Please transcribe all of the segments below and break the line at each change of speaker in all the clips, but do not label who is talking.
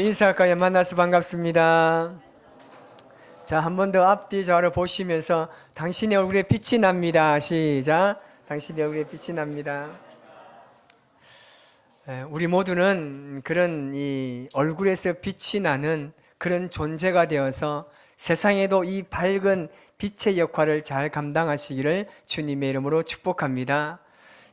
인사할까요? 만나서 반갑습니다. 자, 한 번 더 앞뒤 좌우를 보시면서 당신의 얼굴에 빛이 납니다. 시작. 당신의 얼굴에 빛이 납니다. 우리 모두는 그런 이 얼굴에서 빛이 나는 그런 존재가 되어서 세상에도 이 밝은 빛의 역할을 잘 감당하시기를 주님의 이름으로 축복합니다.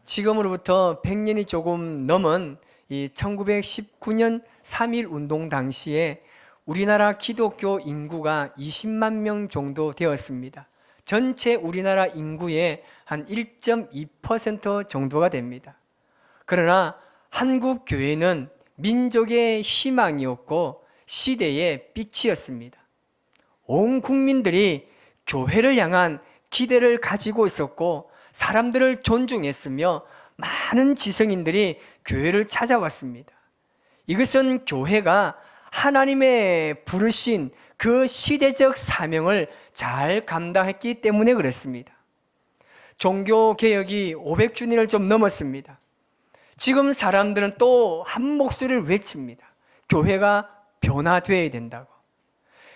지금으로부터 100년이 조금 넘은 이 1919년 3.1 운동 당시에 우리나라 기독교 인구가 20만 명 정도 되었습니다. 전체 우리나라 인구의 한 1.2% 정도가 됩니다. 그러나 한국 교회는 민족의 희망이었고 시대의 빛이었습니다. 온 국민들이 교회를 향한 기대를 가지고 있었고 사람들을 존중했으며 많은 지성인들이 교회를 찾아왔습니다. 이것은 교회가 하나님의 부르신 그 시대적 사명을 잘 감당했기 때문에 그렇습니다. 종교개혁이 500주년을 좀 넘었습니다. 지금 사람들은 또 한 목소리를 외칩니다. 교회가 변화되어야 된다고.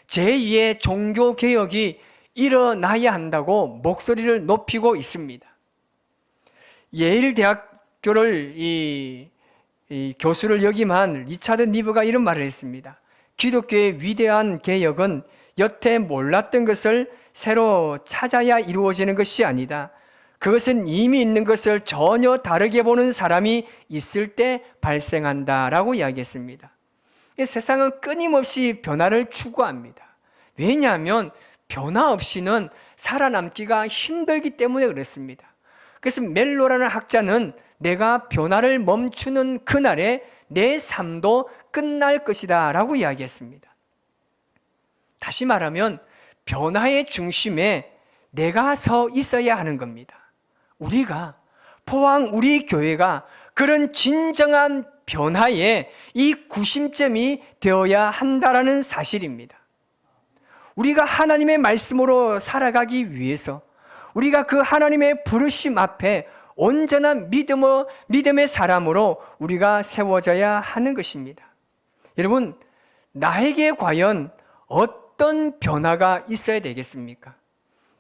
제2의 종교개혁이 일어나야 한다고 목소리를 높이고 있습니다. 예일대학교를 이 교수를 역임한 리차드 니브가 이런 말을 했습니다. 기독교의 위대한 개혁은 여태 몰랐던 것을 새로 찾아야 이루어지는 것이 아니다. 그것은 이미 있는 것을 전혀 다르게 보는 사람이 있을 때 발생한다라고 이야기했습니다. 세상은 끊임없이 변화를 추구합니다. 왜냐하면 변화 없이는 살아남기가 힘들기 때문에 그렇습니다. 그래서 멜로라는 학자는 내가 변화를 멈추는 그날에 내 삶도 끝날 것이다 라고 이야기했습니다. 다시 말하면 변화의 중심에 내가 서 있어야 하는 겁니다. 우리가 포항 우리 교회가 그런 진정한 변화의 이 구심점이 되어야 한다라는 사실입니다. 우리가 하나님의 말씀으로 살아가기 위해서 우리가 그 하나님의 부르심 앞에 온전한 믿음의 사람으로 우리가 세워져야 하는 것입니다. 여러분, 나에게 과연 어떤 변화가 있어야 되겠습니까?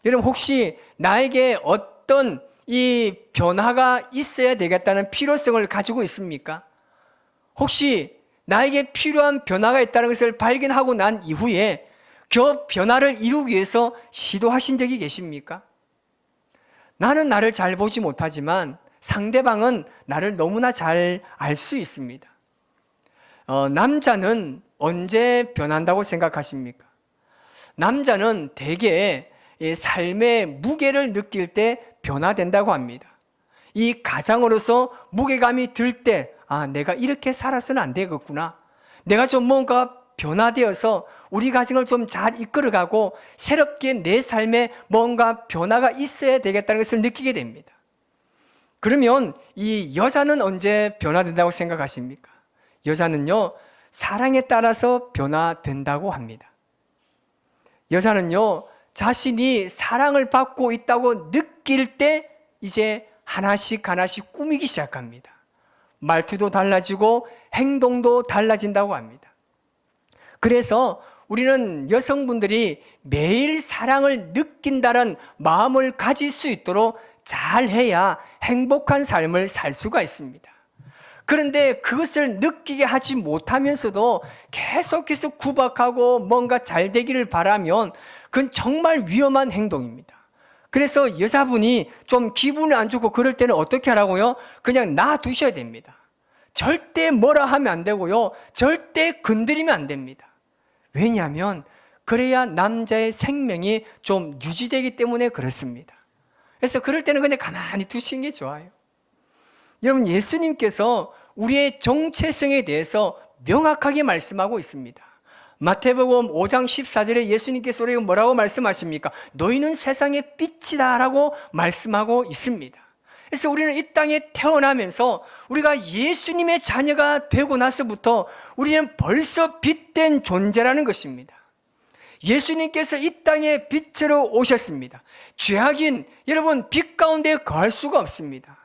여러분, 혹시 나에게 어떤 이 변화가 있어야 되겠다는 필요성을 가지고 있습니까? 혹시 나에게 필요한 변화가 있다는 것을 발견하고 난 이후에 그 변화를 이루기 위해서 시도하신 적이 계십니까? 나는 나를 잘 보지 못하지만 상대방은 나를 너무나 잘 알 수 있습니다. 남자는 언제 변한다고 생각하십니까? 남자는 대개 삶의 무게를 느낄 때 변화된다고 합니다. 이 가장으로서 무게감이 들 때, 내가 이렇게 살아서는 안 되겠구나. 내가 좀 뭔가 변화되어서 우리 가정을 좀 잘 이끌어가고 새롭게 내 삶에 뭔가 변화가 있어야 되겠다는 것을 느끼게 됩니다. 그러면 이 여자는 언제 변화된다고 생각하십니까? 여자는요, 사랑에 따라서 변화된다고 합니다. 여자는요, 자신이 사랑을 받고 있다고 느낄 때 이제 하나씩 꾸미기 시작합니다. 말투도 달라지고 행동도 달라진다고 합니다. 그래서 우리는 여성분들이 매일 사랑을 느낀다는 마음을 가질 수 있도록 잘해야 행복한 삶을 살 수가 있습니다. 그런데 그것을 느끼게 하지 못하면서도 계속해서 구박하고 뭔가 잘 되기를 바라면 그건 정말 위험한 행동입니다. 그래서 여자분이 좀 기분이 안 좋고 그럴 때는 어떻게 하라고요? 그냥 놔두셔야 됩니다. 절대 뭐라 하면 안 되고요. 절대 건드리면 안 됩니다. 왜냐하면 그래야 남자의 생명이 좀 유지되기 때문에 그렇습니다. 그래서 그럴 때는 그냥 가만히 두시는 게 좋아요. 여러분, 예수님께서 우리의 정체성에 대해서 명확하게 말씀하고 있습니다. 마태복음 5장 14절에 예수님께서 우리에게 뭐라고 말씀하십니까? 너희는 세상의 빛이다 라고 말씀하고 있습니다. 그래서 우리는 이 땅에 태어나면서 우리가 예수님의 자녀가 되고 나서부터 우리는 벌써 빛된 존재라는 것입니다. 예수님께서 이 땅에 빛으로 오셨습니다. 죄악인 여러분, 빛 가운데 거할 수가 없습니다.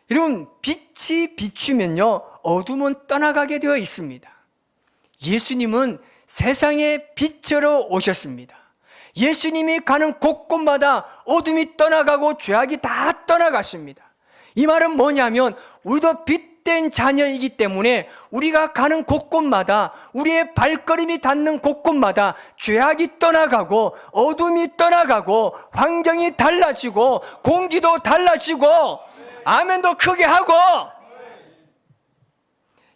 여러분, 빛이 비추면요, 어둠은 떠나가게 되어 있습니다. 예수님은 세상의 빛으로 오셨습니다. 예수님이 가는 곳곳마다 어둠이 떠나가고 죄악이 다 떠나갔습니다. 이 말은 뭐냐면 우리도 빛된 자녀이기 때문에 우리가 가는 곳곳마다, 우리의 발걸음이 닿는 곳곳마다 죄악이 떠나가고 어둠이 떠나가고 환경이 달라지고 공기도 달라지고 아멘도 크게 하고,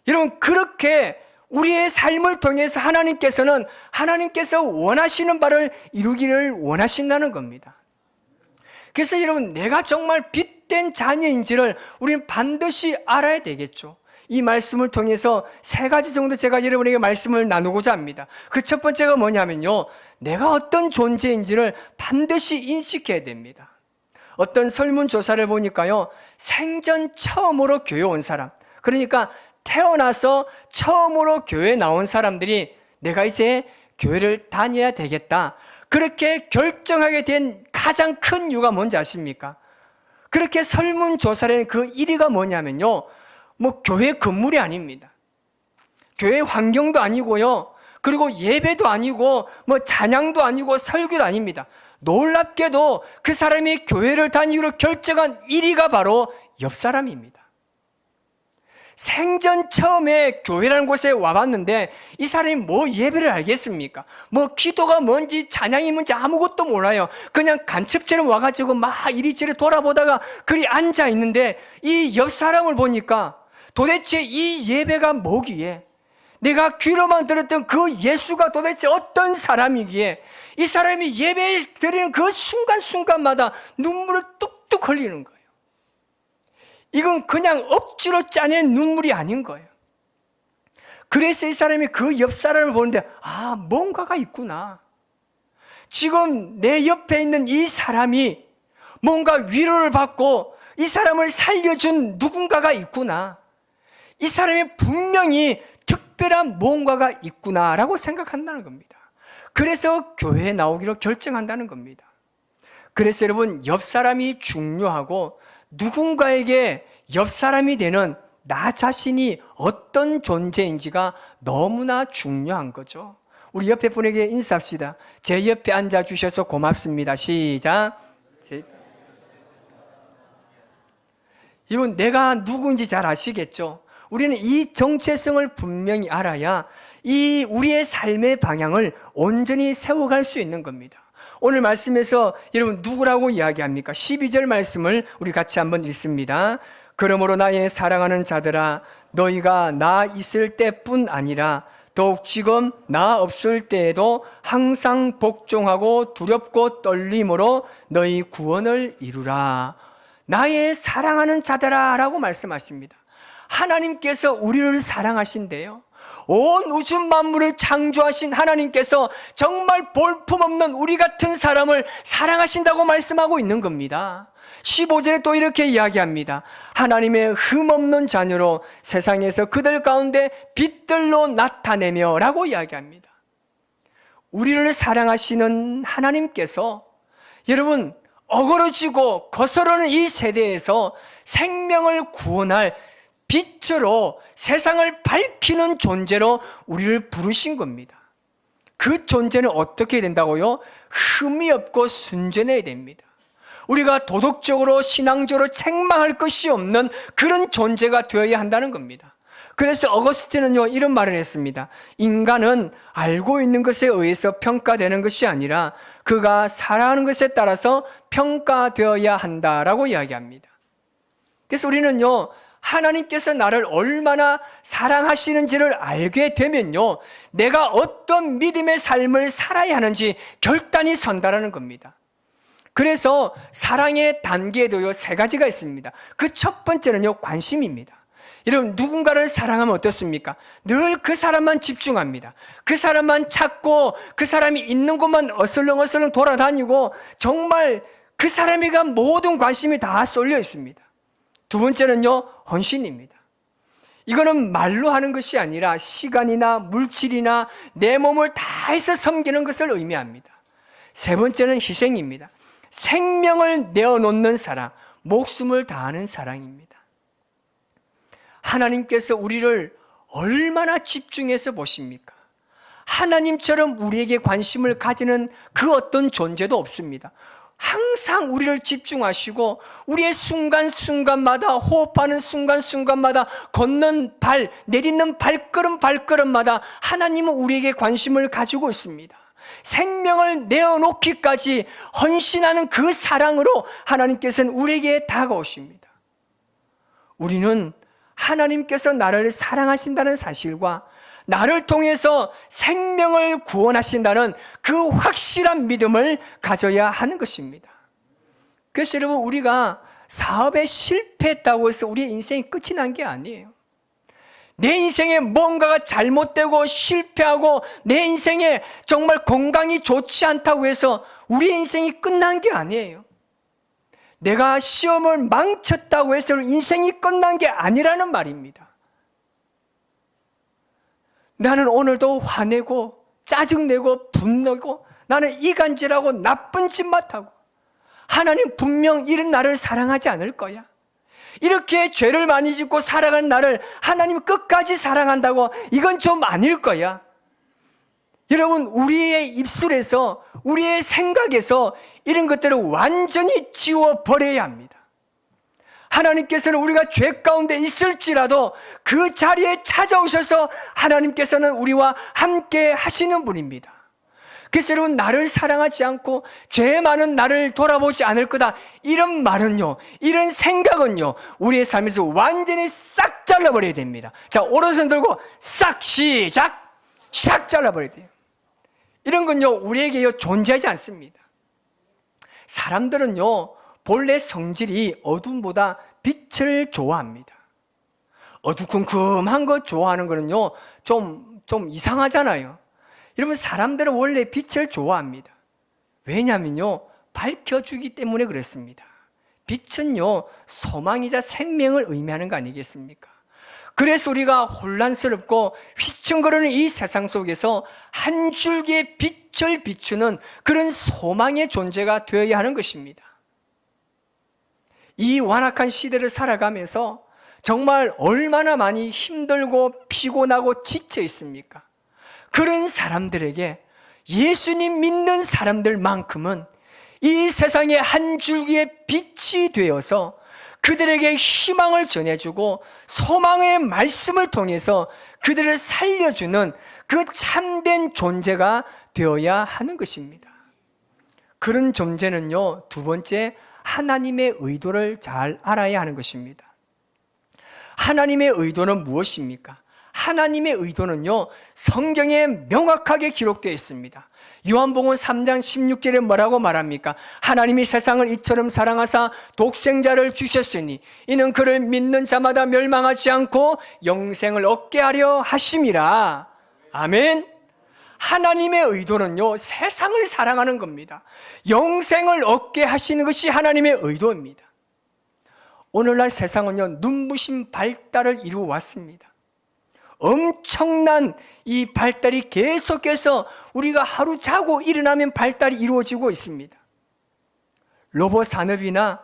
여러분 그렇게 우리의 삶을 통해서 하나님께서 원하시는 바를 이루기를 원하신다는 겁니다. 그래서 여러분, 내가 정말 빛된 자녀인지를 우리는 반드시 알아야 되겠죠. 이 말씀을 통해서 세 가지 정도 제가 여러분에게 말씀을 나누고자 합니다. 그 첫 번째가 뭐냐면요, 내가 어떤 존재인지를 반드시 인식해야 됩니다. 어떤 설문조사를 보니까요, 생전 처음으로 교회 온 사람, 그러니까 태어나서 처음으로 교회에 나온 사람들이 내가 이제 교회를 다녀야 되겠다, 그렇게 결정하게 된 가장 큰 이유가 뭔지 아십니까? 그렇게 설문조사를 한 그 1위가 뭐냐면요, 교회 건물이 아닙니다. 교회 환경도 아니고요, 그리고 예배도 아니고 찬양도 아니고 설교도 아닙니다. 놀랍게도 그 사람이 교회를 다니기로 결정한 1위가 바로 옆 사람입니다. 생전 처음에 교회라는 곳에 와봤는데 이 사람이 예배를 알겠습니까? 기도가 뭔지 찬양이 뭔지 아무것도 몰라요. 그냥 간첩처럼 와가지고 막 이리저리 돌아보다가 그리 앉아있는데, 이 옆 사람을 보니까 도대체 이 예배가 뭐기에, 내가 귀로만 들었던 그 예수가 도대체 어떤 사람이기에 이 사람이 예배 드리는 그 순간순간마다 눈물을 뚝뚝 흘리는 거예요. 이건 그냥 억지로 짜낸 눈물이 아닌 거예요. 그래서 이 사람이 그 옆 사람을 보는데, 뭔가가 있구나. 지금 내 옆에 있는 이 사람이 뭔가 위로를 받고 이 사람을 살려준 누군가가 있구나. 이 사람이 분명히 특별한 뭔가가 있구나라고 생각한다는 겁니다. 그래서 교회에 나오기로 결정한다는 겁니다. 그래서 여러분, 옆 사람이 중요하고 누군가에게 옆 사람이 되는 나 자신이 어떤 존재인지가 너무나 중요한 거죠. 우리 옆에 분에게 인사합시다. 제 옆에 앉아주셔서 고맙습니다. 시작. 이건 내가 누구인지 잘 아시겠죠? 우리는 이 정체성을 분명히 알아야 이 우리의 삶의 방향을 온전히 세워갈 수 있는 겁니다. 오늘 말씀에서 여러분 누구라고 이야기합니까? 12절 말씀을 우리 같이 한번 읽습니다. 그러므로 나의 사랑하는 자들아, 너희가 나 있을 때뿐 아니라 더욱 지금 나 없을 때에도 항상 복종하고 두렵고 떨림으로 너희 구원을 이루라. 나의 사랑하는 자들아 라고 말씀하십니다. 하나님께서 우리를 사랑하신대요. 온 우주 만물을 창조하신 하나님께서 정말 볼품없는 우리 같은 사람을 사랑하신다고 말씀하고 있는 겁니다. 15절에 또 이렇게 이야기합니다. 하나님의 흠없는 자녀로 세상에서 그들 가운데 빛들로 나타내며 라고 이야기합니다. 우리를 사랑하시는 하나님께서 여러분 어그러지고 거스르는 이 세대에서 생명을 구원할 빛으로 세상을 밝히는 존재로 우리를 부르신 겁니다. 그 존재는 어떻게 된다고요? 흠이 없고 순전해야 됩니다. 우리가 도덕적으로 신앙적으로 책망할 것이 없는 그런 존재가 되어야 한다는 겁니다. 그래서 어거스틴은요 이런 말을 했습니다. 인간은 알고 있는 것에 의해서 평가되는 것이 아니라 그가 살아가는 것에 따라서 평가되어야 한다라고 이야기합니다. 그래서 우리는요 하나님께서 나를 얼마나 사랑하시는지를 알게 되면요 내가 어떤 믿음의 삶을 살아야 하는지 결단이 선다라는 겁니다. 그래서 사랑의 단계에도요 3가지가 있습니다. 그 첫 번째는요 관심입니다. 여러분 누군가를 사랑하면 어떻습니까? 늘 그 사람만 집중합니다. 그 사람만 찾고 그 사람이 있는 곳만 어슬렁어슬렁 돌아다니고 정말 그 사람에게 모든 관심이 다 쏠려 있습니다. 두 번째는요 헌신입니다. 이거는 말로 하는 것이 아니라 시간이나 물질이나 내 몸을 다해서 섬기는 것을 의미합니다. 세 번째는 희생입니다. 생명을 내어놓는 사랑, 목숨을 다하는 사랑입니다. 하나님께서 우리를 얼마나 집중해서 보십니까? 하나님처럼 우리에게 관심을 가지는 그 어떤 존재도 없습니다. 항상 우리를 집중하시고 우리의 순간순간마다, 호흡하는 순간순간마다, 걷는 발, 내딛는 발걸음마다 하나님은 우리에게 관심을 가지고 있습니다. 생명을 내어놓기까지 헌신하는 그 사랑으로 하나님께서는 우리에게 다가오십니다. 우리는 하나님께서 나를 사랑하신다는 사실과 나를 통해서 생명을 구원하신다는 그 확실한 믿음을 가져야 하는 것입니다. 그래서 여러분, 우리가 사업에 실패했다고 해서 우리의 인생이 끝이 난 게 아니에요. 내 인생에 뭔가가 잘못되고 실패하고 내 인생에 정말 건강이 좋지 않다고 해서 우리의 인생이 끝난 게 아니에요. 내가 시험을 망쳤다고 해서 인생이 끝난 게 아니라는 말입니다. 나는 오늘도 화내고 짜증내고 분노고 나는 이간질하고 나쁜 짓 맡하고 하나님 분명 이런 나를 사랑하지 않을 거야. 이렇게 죄를 많이 짓고 살아가는 나를 하나님 끝까지 사랑한다고 이건 좀 아닐 거야. 여러분, 우리의 입술에서 우리의 생각에서 이런 것들을 완전히 지워버려야 합니다. 하나님께서는 우리가 죄 가운데 있을지라도 그 자리에 찾아오셔서 하나님께서는 우리와 함께 하시는 분입니다. 그래서 여러분, 나를 사랑하지 않고 죄 많은 나를 돌아보지 않을 거다, 이런 말은요, 이런 생각은요, 우리의 삶에서 완전히 싹 잘라버려야 됩니다. 자, 오른손 들고 싹 시작! 싹 잘라버려야 돼요. 이런 건요, 우리에게 존재하지 않습니다. 사람들은요, 본래 성질이 어둠보다 빛을 좋아합니다. 어두컴컴한 거 좋아하는 거는요, 좀 이상하잖아요. 여러분, 사람들은 원래 빛을 좋아합니다. 왜냐하면요, 밝혀주기 때문에 그렇습니다. 빛은요, 소망이자 생명을 의미하는 거 아니겠습니까? 그래서 우리가 혼란스럽고 휘청거리는 이 세상 속에서 한 줄기의 빛을 비추는 그런 소망의 존재가 되어야 하는 것입니다. 이 완악한 시대를 살아가면서 정말 얼마나 많이 힘들고 피곤하고 지쳐 있습니까? 그런 사람들에게 예수님 믿는 사람들만큼은 이 세상의 한 줄기의 빛이 되어서 그들에게 희망을 전해주고 소망의 말씀을 통해서 그들을 살려주는 그 참된 존재가 되어야 하는 것입니다. 그런 존재는요, 두 번째, 하나님의 의도를 잘 알아야 하는 것입니다. 하나님의 의도는 무엇입니까? 하나님의 의도는요, 성경에 명확하게 기록되어 있습니다. 요한복음 3장 16절에 뭐라고 말합니까? 하나님이 세상을 이처럼 사랑하사 독생자를 주셨으니 이는 그를 믿는 자마다 멸망하지 않고 영생을 얻게 하려 하심이라. 아멘. 하나님의 의도는요, 세상을 사랑하는 겁니다. 영생을 얻게 하시는 것이 하나님의 의도입니다. 오늘날 세상은요, 눈부신 발달을 이루어 왔습니다. 엄청난 이 발달이 계속해서 우리가 하루 자고 일어나면 발달이 이루어지고 있습니다. 로봇 산업이나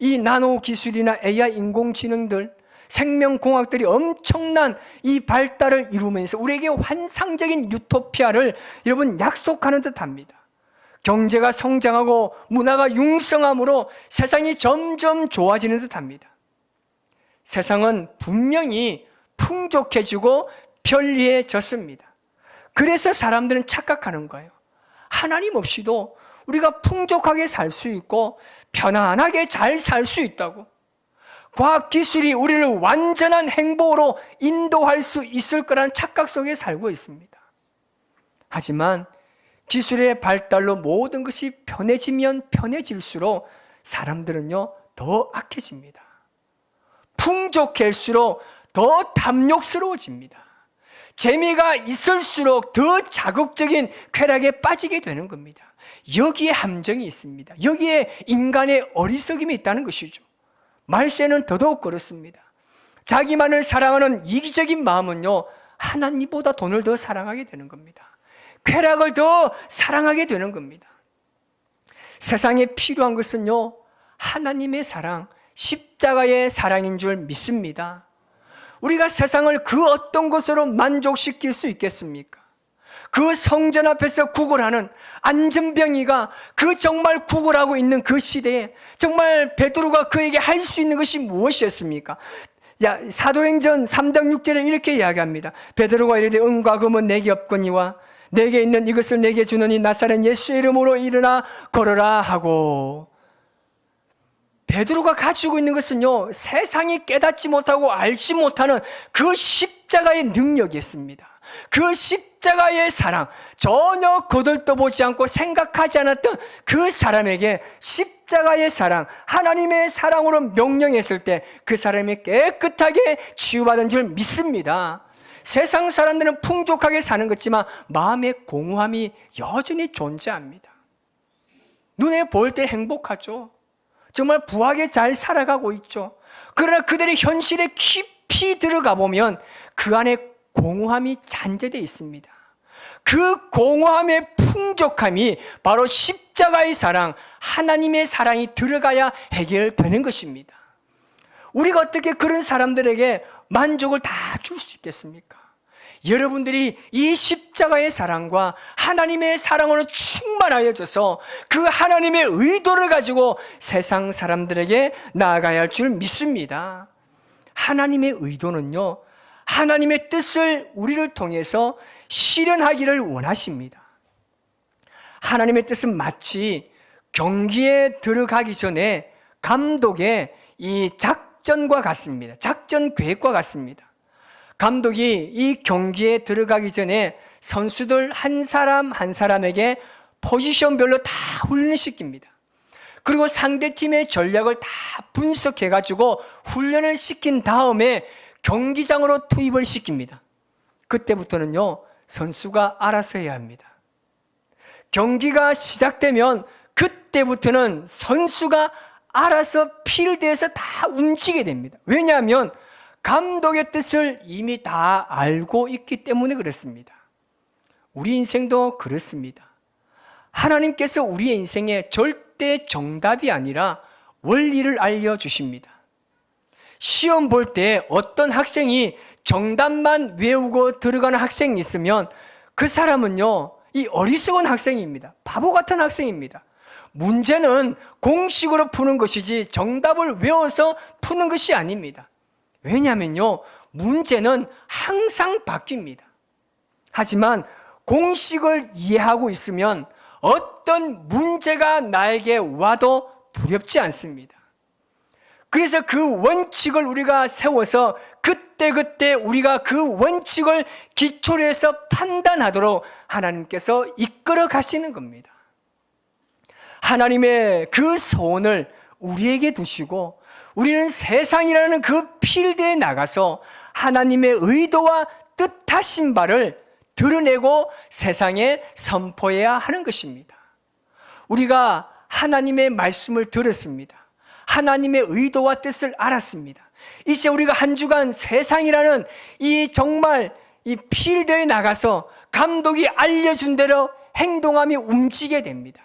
이 나노 기술이나 AI 인공지능들, 생명공학들이 엄청난 이 발달을 이루면서 우리에게 환상적인 유토피아를 여러분 약속하는 듯합니다. 경제가 성장하고 문화가 융성함으로 세상이 점점 좋아지는 듯합니다. 세상은 분명히 풍족해지고 편리해졌습니다. 그래서 사람들은 착각하는 거예요. 하나님 없이도 우리가 풍족하게 살 수 있고 편안하게 잘 살 수 있다고, 과학기술이 우리를 완전한 행복으로 인도할 수 있을 거라는 착각 속에 살고 있습니다. 하지만 기술의 발달로 모든 것이 편해지면 편해질수록 사람들은요, 더 악해집니다. 풍족할수록 더 탐욕스러워집니다. 재미가 있을수록 더 자극적인 쾌락에 빠지게 되는 겁니다. 여기에 함정이 있습니다. 여기에 인간의 어리석임이 있다는 것이죠. 말세는 더더욱 그렇습니다. 자기만을 사랑하는 이기적인 마음은요, 하나님보다 돈을 더 사랑하게 되는 겁니다. 쾌락을 더 사랑하게 되는 겁니다. 세상에 필요한 것은요, 하나님의 사랑, 십자가의 사랑인 줄 믿습니다. 우리가 세상을 그 어떤 것으로 만족시킬 수 있겠습니까? 그 성전 앞에서 구걸하는 안전병이가 그 정말 구걸하고 있는 그 시대에 정말 베드로가 그에게 할 수 있는 것이 무엇이었습니까? 사도행전 3장 6절에 이렇게 이야기합니다. 베드로가 이르되 은과 금은 내게 없거니와 내게 있는 이것을 내게 주노니 나사렛 예수의 이름으로 일어나 걸어라 하고, 베드로가 가지고 있는 것은요, 세상이 깨닫지 못하고 알지 못하는 그 십자가의 능력이었습니다. 그 십자가의 사랑, 전혀 거들떠보지 않고 생각하지 않았던 그 사람에게 십자가의 사랑, 하나님의 사랑으로 명령했을 때 그 사람이 깨끗하게 치유받은 줄 믿습니다. 세상 사람들은 풍족하게 사는 것지만 마음의 공허함이 여전히 존재합니다. 눈에 보일 때 행복하죠. 정말 부하게 잘 살아가고 있죠. 그러나 그들의 현실에 깊이 들어가 보면 그 안에 공허함이 잔재되어 있습니다. 그 공허함의 풍족함이 바로 십자가의 사랑, 하나님의 사랑이 들어가야 해결되는 것입니다. 우리가 어떻게 그런 사람들에게 만족을 다 줄 수 있겠습니까? 여러분들이 이 십자가의 사랑과 하나님의 사랑으로 충만하여져서 그 하나님의 의도를 가지고 세상 사람들에게 나아가야 할 줄 믿습니다. 하나님의 의도는요, 하나님의 뜻을 우리를 통해서 실현하기를 원하십니다. 하나님의 뜻은 마치 경기에 들어가기 전에 감독의 이 작전과 같습니다. 작전 계획과 같습니다. 감독이 이 경기에 들어가기 전에 선수들 한 사람 한 사람에게 포지션별로 다 훈련을 시킵니다. 그리고 상대팀의 전략을 다 분석해가지고 훈련을 시킨 다음에 경기장으로 투입을 시킵니다. 그때부터는요, 선수가 알아서 해야 합니다. 경기가 시작되면 그때부터는 선수가 알아서 필드에서 다 움직이게 됩니다. 왜냐하면 감독의 뜻을 이미 다 알고 있기 때문에 그렇습니다. 우리 인생도 그렇습니다. 하나님께서 우리의 인생에 절대 정답이 아니라 원리를 알려주십니다. 시험 볼 때 어떤 학생이 정답만 외우고 들어가는 학생이 있으면 그 사람은요, 이 어리석은 학생입니다. 바보 같은 학생입니다. 문제는 공식으로 푸는 것이지 정답을 외워서 푸는 것이 아닙니다. 왜냐하면요, 문제는 항상 바뀝니다. 하지만 공식을 이해하고 있으면 어떤 문제가 나에게 와도 두렵지 않습니다. 그래서 그 원칙을 우리가 세워서 그때그때 우리가 그 원칙을 기초로 해서 판단하도록 하나님께서 이끌어 가시는 겁니다. 하나님의 그 소원을 우리에게 두시고 우리는 세상이라는 그 필드에 나가서 하나님의 의도와 뜻하신 바를 드러내고 세상에 선포해야 하는 것입니다. 우리가 하나님의 말씀을 들었습니다. 하나님의 의도와 뜻을 알았습니다. 이제 우리가 한 주간 세상이라는 이 정말 이 필드에 나가서 감독이 알려준 대로 행동하며 움직이게 됩니다.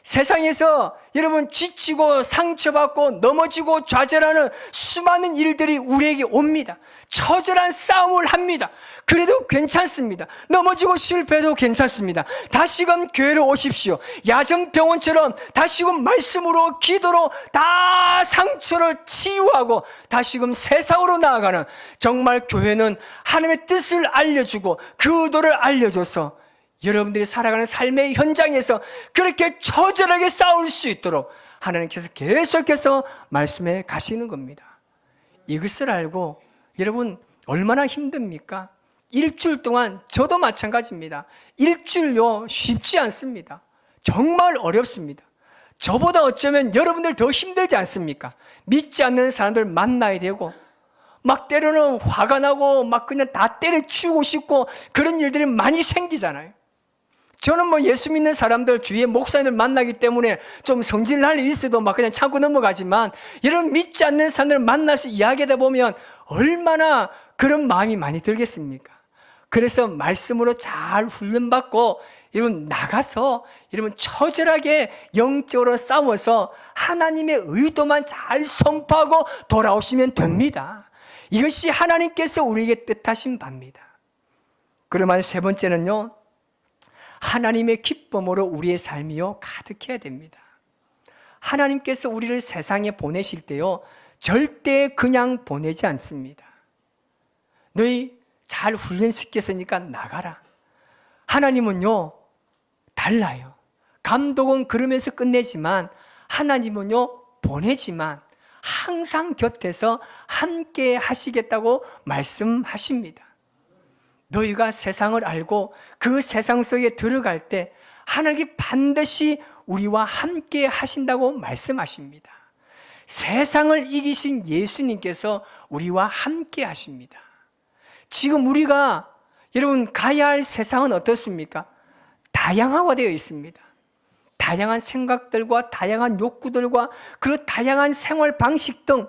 세상에서 여러분 지치고 상처받고 넘어지고 좌절하는 수많은 일들이 우리에게 옵니다. 처절한 싸움을 합니다. 그래도 괜찮습니다. 넘어지고 실패해도 괜찮습니다. 다시금 교회로 오십시오. 야전병원처럼 다시금 말씀으로 기도로 다 상처를 치유하고 다시금 세상으로 나아가는, 정말 교회는 하나님의 뜻을 알려주고 그 의도를 알려줘서 여러분들이 살아가는 삶의 현장에서 그렇게 처절하게 싸울 수 있도록 하나님께서 계속해서 말씀해 가시는 겁니다. 이것을 알고 여러분 얼마나 힘듭니까? 일주일 동안, 저도 마찬가지입니다. 일주일요 쉽지 않습니다. 정말 어렵습니다. 저보다 어쩌면 여러분들 더 힘들지 않습니까? 믿지 않는 사람들 만나야 되고 막 때로는 화가 나고 막 그냥 다 때려치우고 싶고 그런 일들이 많이 생기잖아요. 저는 뭐 예수 믿는 사람들 주위에 목사님들 만나기 때문에 좀 성질날 일이 있어도 막 그냥 참고 넘어가지만, 여러분 믿지 않는 사람들 만나서 이야기하다 보면 얼마나 그런 마음이 많이 들겠습니까? 그래서 말씀으로 잘 훈련받고 여러분 나가서 여러분 처절하게 영적으로 싸워서 하나님의 의도만 잘 선포하고 돌아오시면 됩니다. 이것이 하나님께서 우리에게 뜻하신 바입니다. 그러면 세 번째는요, 하나님의 기쁨으로 우리의 삶이요 가득해야 됩니다. 하나님께서 우리를 세상에 보내실 때요 절대 그냥 보내지 않습니다. 너희 잘 훈련시켰으니까 나가라. 하나님은요 달라요. 감독은 그러면서 끝내지만 하나님은요 보내지만 항상 곁에서 함께 하시겠다고 말씀하십니다. 너희가 세상을 알고 그 세상 속에 들어갈 때 하나님이 반드시 우리와 함께 하신다고 말씀하십니다. 세상을 이기신 예수님께서 우리와 함께 하십니다. 지금 우리가 여러분 가야 할 세상은 어떻습니까? 다양화가 되어 있습니다. 다양한 생각들과 다양한 욕구들과 그 다양한 생활 방식 등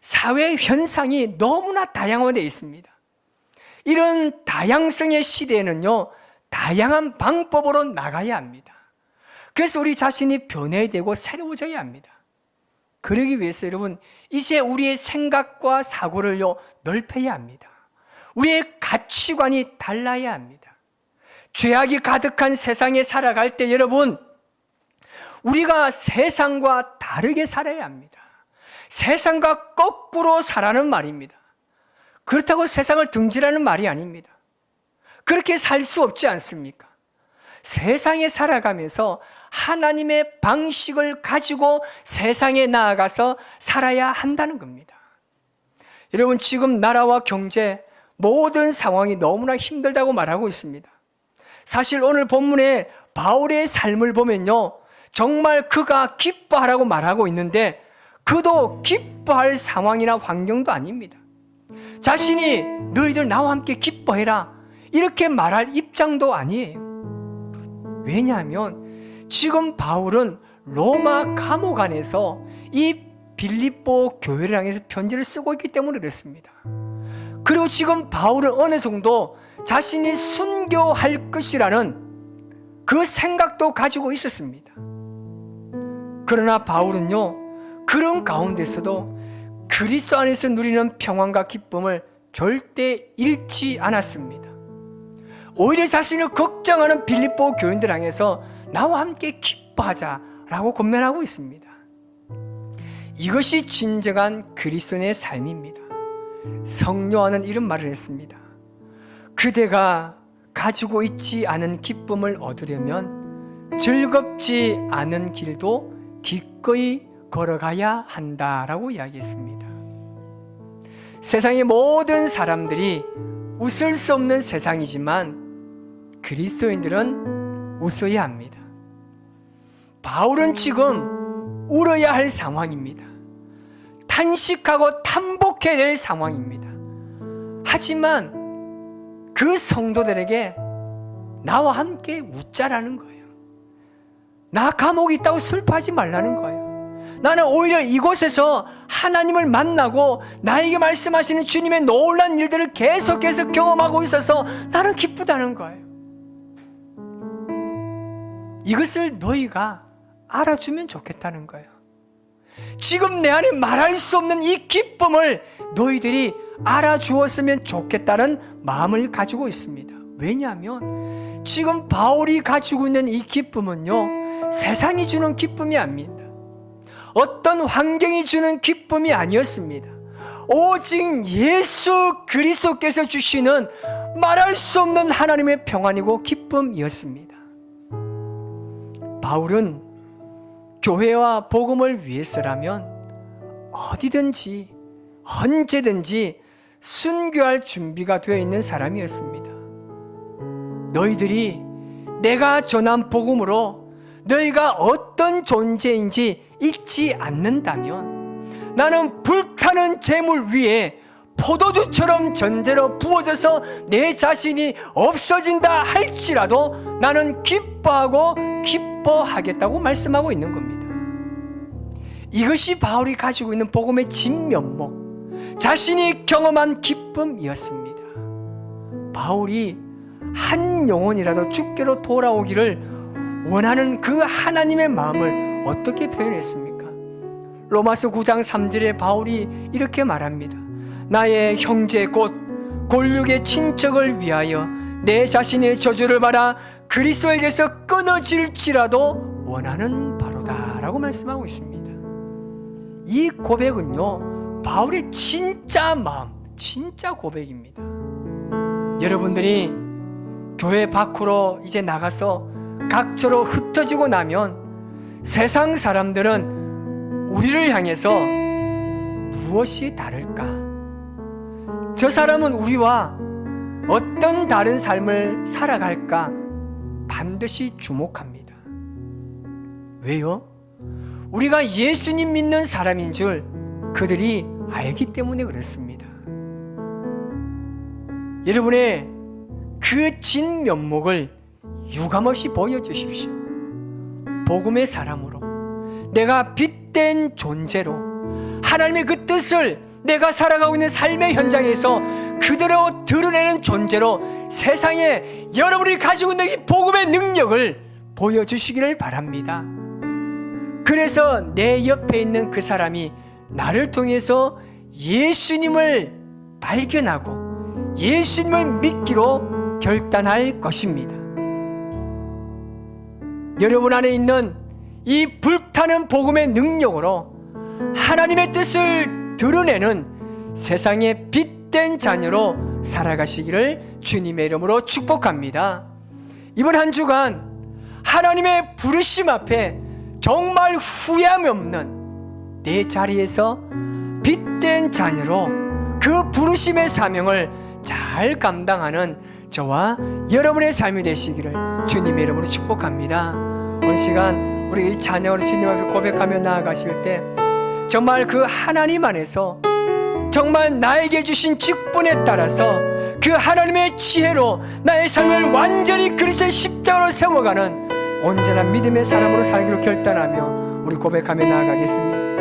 사회 현상이 너무나 다양화되어 있습니다. 이런 다양성의 시대에는요 다양한 방법으로 나가야 합니다. 그래서 우리 자신이 변해야 되고 새로워져야 합니다. 그러기 위해서 여러분 이제 우리의 생각과 사고를요 넓혀야 합니다. 우리의 가치관이 달라야 합니다. 죄악이 가득한 세상에 살아갈 때 여러분 우리가 세상과 다르게 살아야 합니다. 세상과 거꾸로 살라는 말입니다. 그렇다고 세상을 등지라는 말이 아닙니다. 그렇게 살 수 없지 않습니까? 세상에 살아가면서 하나님의 방식을 가지고 세상에 나아가서 살아야 한다는 겁니다. 여러분 지금 나라와 경제 모든 상황이 너무나 힘들다고 말하고 있습니다. 사실 오늘 본문에 바울의 삶을 보면요 정말 그가 기뻐하라고 말하고 있는데 그도 기뻐할 상황이나 환경도 아닙니다. 자신이 너희들 나와 함께 기뻐해라 이렇게 말할 입장도 아니에요. 왜냐하면 지금 바울은 로마 감옥 안에서 이 빌립보 교회를 향해서 편지를 쓰고 있기 때문에 그렇습니다. 그리고 지금 바울은 어느 정도 자신이 순교할 것이라는 그 생각도 가지고 있었습니다. 그러나 바울은요 그런 가운데서도 그리스도 안에서 누리는 평안과 기쁨을 절대 잃지 않았습니다. 오히려 자신을 걱정하는 빌립보 교인들 향해서 나와 함께 기뻐하자라고 권면하고 있습니다. 이것이 진정한 그리스도인의 삶입니다. 성령은 이런 말을 했습니다. 그대가 가지고 있지 않은 기쁨을 얻으려면 즐겁지 않은 길도 기꺼이 걸어가야 한다라고 이야기했습니다. 세상의 모든 사람들이 웃을 수 없는 세상이지만 그리스도인들은 웃어야 합니다. 바울은 지금 울어야 할 상황입니다. 탄식하고 탄복해야 될 상황입니다. 하지만 그 성도들에게 나와 함께 웃자라는 거예요. 나 감옥에 있다고 슬퍼하지 말라는 거예요. 나는 오히려 이곳에서 하나님을 만나고 나에게 말씀하시는 주님의 놀라운 일들을 계속해서 경험하고 있어서 나는 기쁘다는 거예요. 이것을 너희가 알아주면 좋겠다는 거예요. 지금 내 안에 말할 수 없는 이 기쁨을 너희들이 알아주었으면 좋겠다는 마음을 가지고 있습니다. 왜냐하면 지금 바울이 가지고 있는 이 기쁨은요 세상이 주는 기쁨이 아닙니다. 어떤 환경이 주는 기쁨이 아니었습니다. 오직 예수 그리스도께서 주시는 말할 수 없는 하나님의 평안이고 기쁨이었습니다. 바울은 교회와 복음을 위해서라면 어디든지 언제든지 순교할 준비가 되어 있는 사람이었습니다. 너희들이 내가 전한 복음으로 너희가 어떤 존재인지 잊지 않는다면 나는 불타는 재물 위에 포도주처럼 전대로 부어져서 내 자신이 없어진다 할지라도 나는 기뻐하고 기뻐하겠다고 말씀하고 있는 겁니다. 이것이 바울이 가지고 있는 복음의 진면목, 자신이 경험한 기쁨이었습니다. 바울이 한 영혼이라도 주께로 돌아오기를 원하는 그 하나님의 마음을 어떻게 표현했습니까? 로마서 9장 3절에 바울이 이렇게 말합니다. 나의 형제 곧 골육의 친척을 위하여 내 자신의 저주를 받아 그리스도에게서 끊어질지라도 원하는 바로다 라고 말씀하고 있습니다. 이 고백은요, 바울의 진짜 마음, 진짜 고백입니다. 여러분들이 교회 밖으로 이제 나가서 각처로 흩어지고 나면 세상 사람들은 우리를 향해서 무엇이 다를까? 저 사람은 우리와 어떤 다른 삶을 살아갈까? 반드시 주목합니다. 왜요? 우리가 예수님 믿는 사람인 줄 그들이 알기 때문에 그렇습니다. 여러분의 그 진면목을 유감없이 보여주십시오. 복음의 사람으로, 내가 빛된 존재로 하나님의 그 뜻을 내가 살아가고 있는 삶의 현장에서 그대로 드러내는 존재로 세상에 여러분이 가지고 있는 이 복음의 능력을 보여주시기를 바랍니다. 그래서 내 옆에 있는 그 사람이 나를 통해서 예수님을 발견하고 예수님을 믿기로 결단할 것입니다. 여러분 안에 있는 이 불타는 복음의 능력으로 하나님의 뜻을 드러내는 세상의 빛된 자녀로 살아가시기를 주님의 이름으로 축복합니다. 이번 한 주간 하나님의 부르심 앞에 정말 후회함이 없는 내 자리에서 빛된 자녀로 그 부르심의 사명을 잘 감당하는 저와 여러분의 삶이 되시기를 주님의 이름으로 축복합니다. 오늘 시간 우리 이 자녀로 주님 앞에 고백하며 나아가실 때 정말 그 하나님 안에서 정말 나에게 주신 직분에 따라서 그 하나님의 지혜로 나의 삶을 완전히 그리스도의 십자가로 세워가는 온전한 믿음의 사람으로 살기로 결단하며 우리 고백하며 나아가겠습니다.